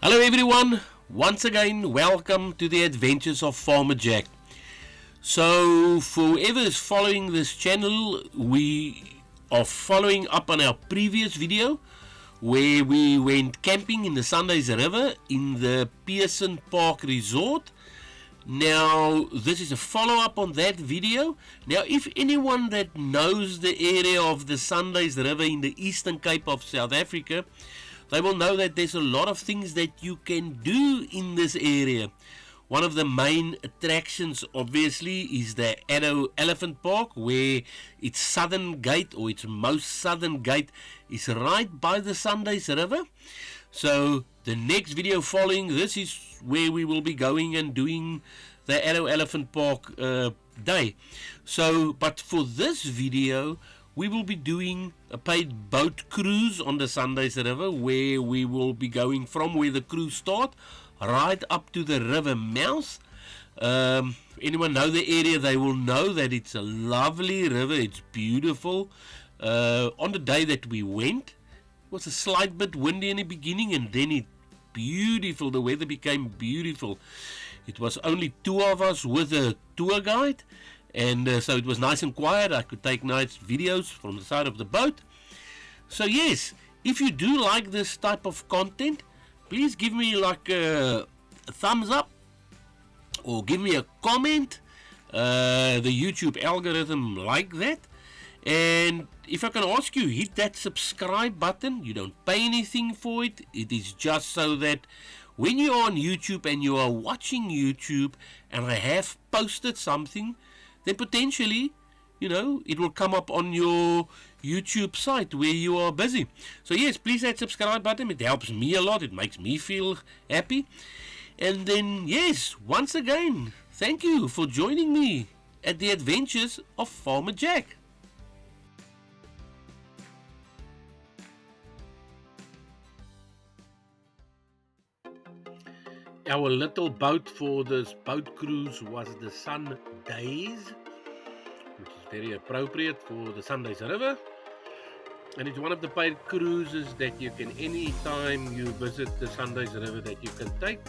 Hello everyone, once again welcome to the adventures of Farmer Jack. So for whoever is following this channel, we are following up on our previous video where we went camping in the Sundays River in the Pearson Park resort. Now this is a follow-up on that video. Now if anyone that knows the area of the Sundays River in the Eastern Cape of South Africa, they will know that there's a lot of things that you can do in this area. One of the main attractions obviously is the Addo Elephant Park, where its southern gate, or its most southern gate, is right by the Sundays River. So the next video following this is where we will be going and doing the Addo Elephant Park day. So, but for this video, we will be doing a paid boat cruise on the Sundays River, where we will be going from where the cruise starts right up to the river mouth. Anyone know the area, they will know that it's a lovely river. It's beautiful. On the day that we went, it was a slight bit windy in the beginning, and then it beautiful. The weather became beautiful. It was only two of us with a tour guide. And so it was nice and quiet. I could take nice videos from the side of the boat. So yes, if you do like this type of content, please give me like a thumbs up or give me a comment. The YouTube algorithm like that. And if I can ask you, hit that subscribe button. You don't pay anything for it. It is just so that when you are on YouTube and you are watching YouTube and I have posted something, then potentially, you know, it will come up on your YouTube site where you are busy. So yes, please hit that subscribe button. It helps me a lot. It makes me feel happy. And then, yes, once again, thank you for joining me at the adventures of Farmer Jack. Our little boat for this boat cruise was the Sun Days, which is very appropriate for the Sundays River. And it's one of the paid cruises that you can, anytime you visit the Sundays River, that you can take.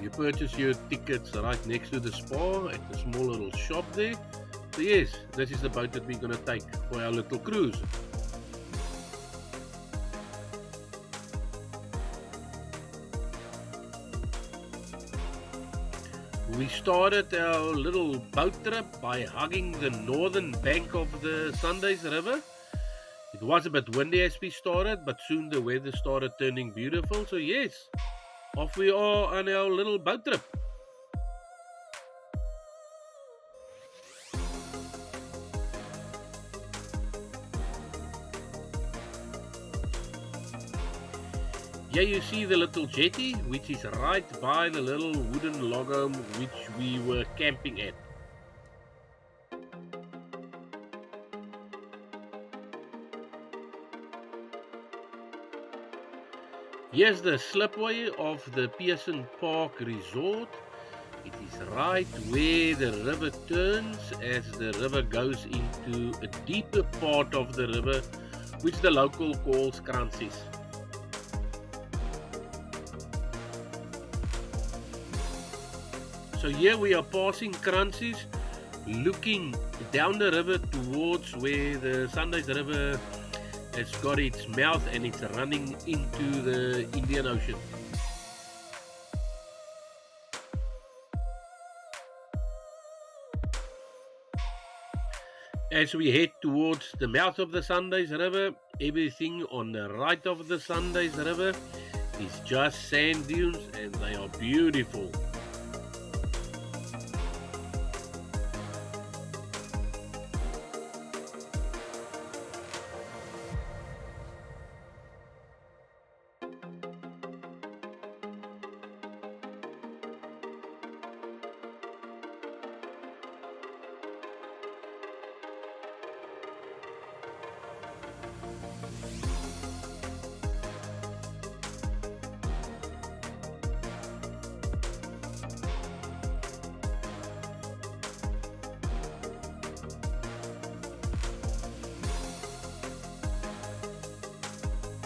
You purchase your tickets right next to the spa at the small little shop there. So yes, this is the boat that we're going to take for our little cruise. We started our little boat trip by hugging the northern bank of the Sundays River. It was a bit windy as we started, but soon the weather started turning beautiful. So yes, off we are on our little boat trip. Here you see the little jetty, which is right by the little wooden log home which we were camping at. Here's the slipway of the Pearson Park resort. It is right where the river turns as the river goes into a deeper part of the river, which the local calls Kransies. So here we are passing Kransies, looking down the river towards where the Sundays River has got its mouth and it's running into the Indian Ocean. As we head towards the mouth of the Sundays River, everything on the right of the Sundays River is just sand dunes, and they are beautiful.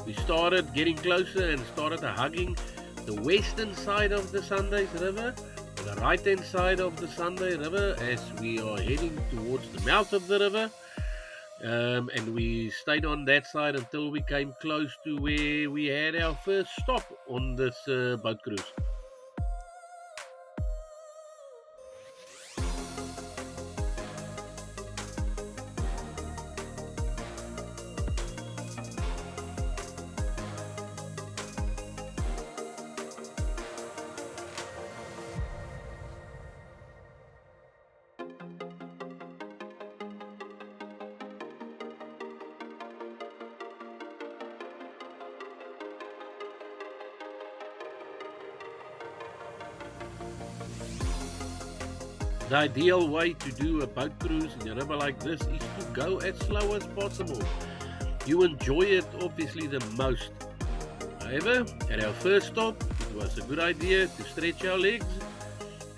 We started getting closer and started hugging the western side of the Sundays River, the right hand side of the Sunday River, as we are heading towards the mouth of the river. And we stayed on that side until we came close to where we had our first stop on this boat cruise. The ideal way to do a boat cruise in a river like this is to go as slow as possible. You enjoy it obviously the most. However, at our first stop, it was a good idea to stretch our legs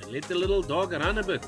and let the little dog run a bit.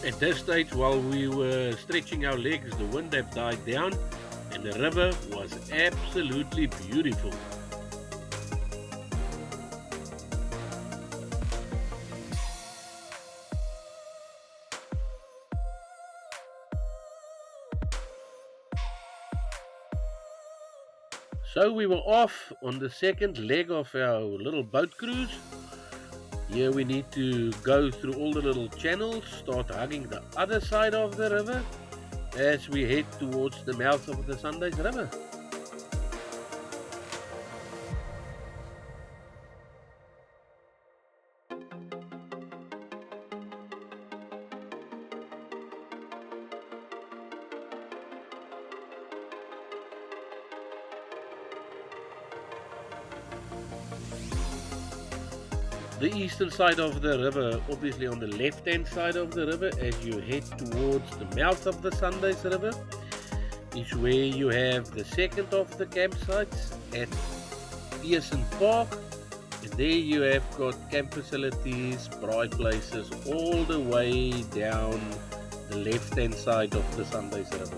At this stage, while we were stretching our legs, the wind had died down and the river was absolutely beautiful. So we were off on the second leg of our little boat cruise. Here we need to go through all the little channels, start hugging the other side of the river as we head towards the mouth of the Sundays River. The eastern side of the river, obviously on the left hand side of the river as you head towards the mouth of the Sundays River, is where you have the second of the campsites at Pearson Park, and there you have got camp facilities, braai places all the way down the left hand side of the Sundays River.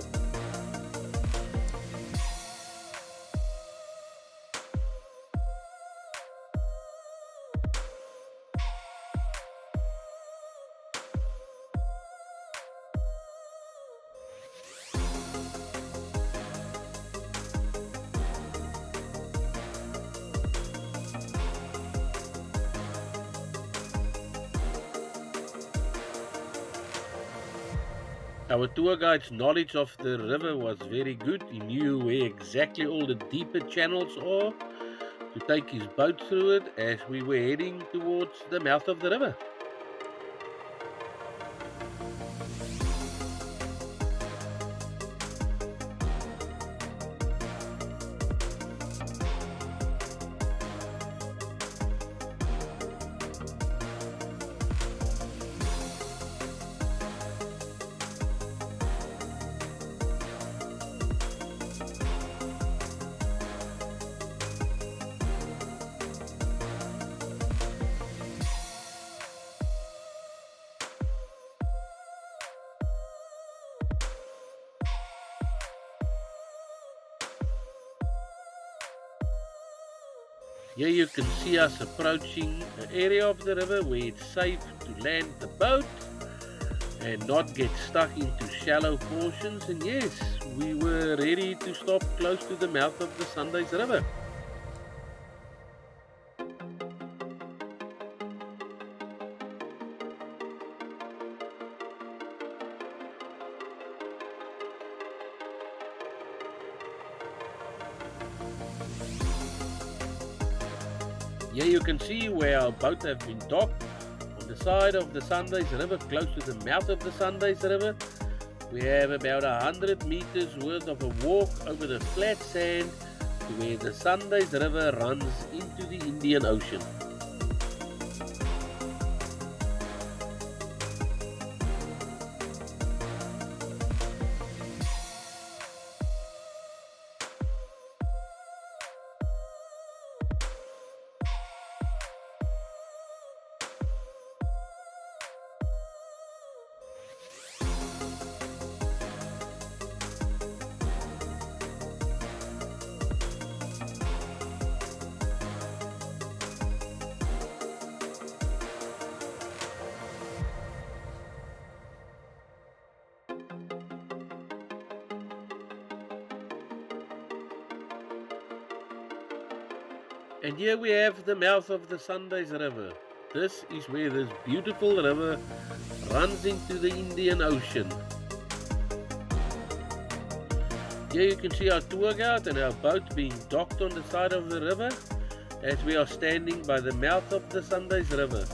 Our tour guide's knowledge of the river was very good. He knew where exactly all the deeper channels are to take his boat through it as we were heading towards the mouth of the river. Here you can see us approaching an area of the river where it's safe to land the boat and not get stuck into shallow portions. And yes, we were ready to stop close to the mouth of the Sundays River. Here you can see where our boat have been docked on the side of the Sundays River, close to the mouth of the Sundays River. We have about 100 meters worth of a walk over the flat sand to where the Sundays River runs into the Indian Ocean. And here we have the mouth of the Sundays River. This is where this beautiful river runs into the Indian Ocean. Here you can see our tour guide and our boat being docked on the side of the river as we are standing by the mouth of the Sundays River.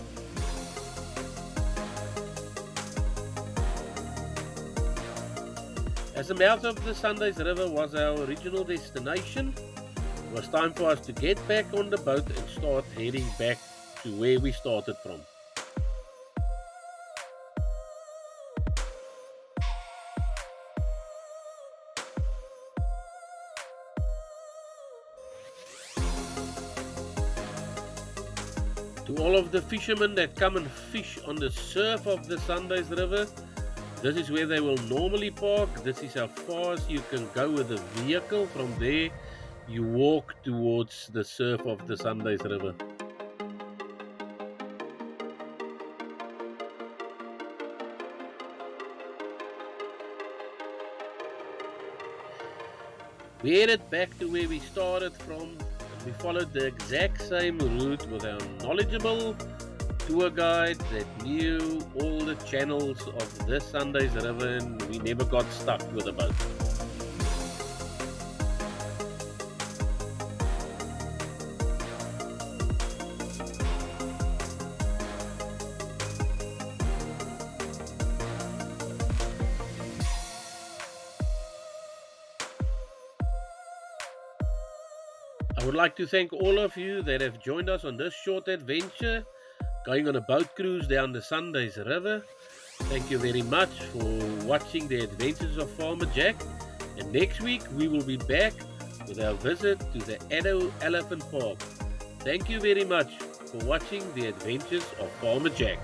As the mouth of the Sundays River was our original destination, it was time for us to get back on the boat and start heading back to where we started from. To all of the fishermen that come and fish on the surf of the Sundays River, this is where they will normally park. This is how far as you can go with a vehicle. From there, you walk towards the surf of the Sundays River. We headed back to where we started from, and we followed the exact same route with our knowledgeable tour guide that knew all the channels of the Sundays River, and we never got stuck with a boat. I would like to thank all of you that have joined us on this short adventure, going on a boat cruise down the Sundays River. Thank you very much for watching the adventures of Farmer Jack. And next week we will be back with our visit to the Addo Elephant Park. Thank you very much for watching the adventures of Farmer Jack.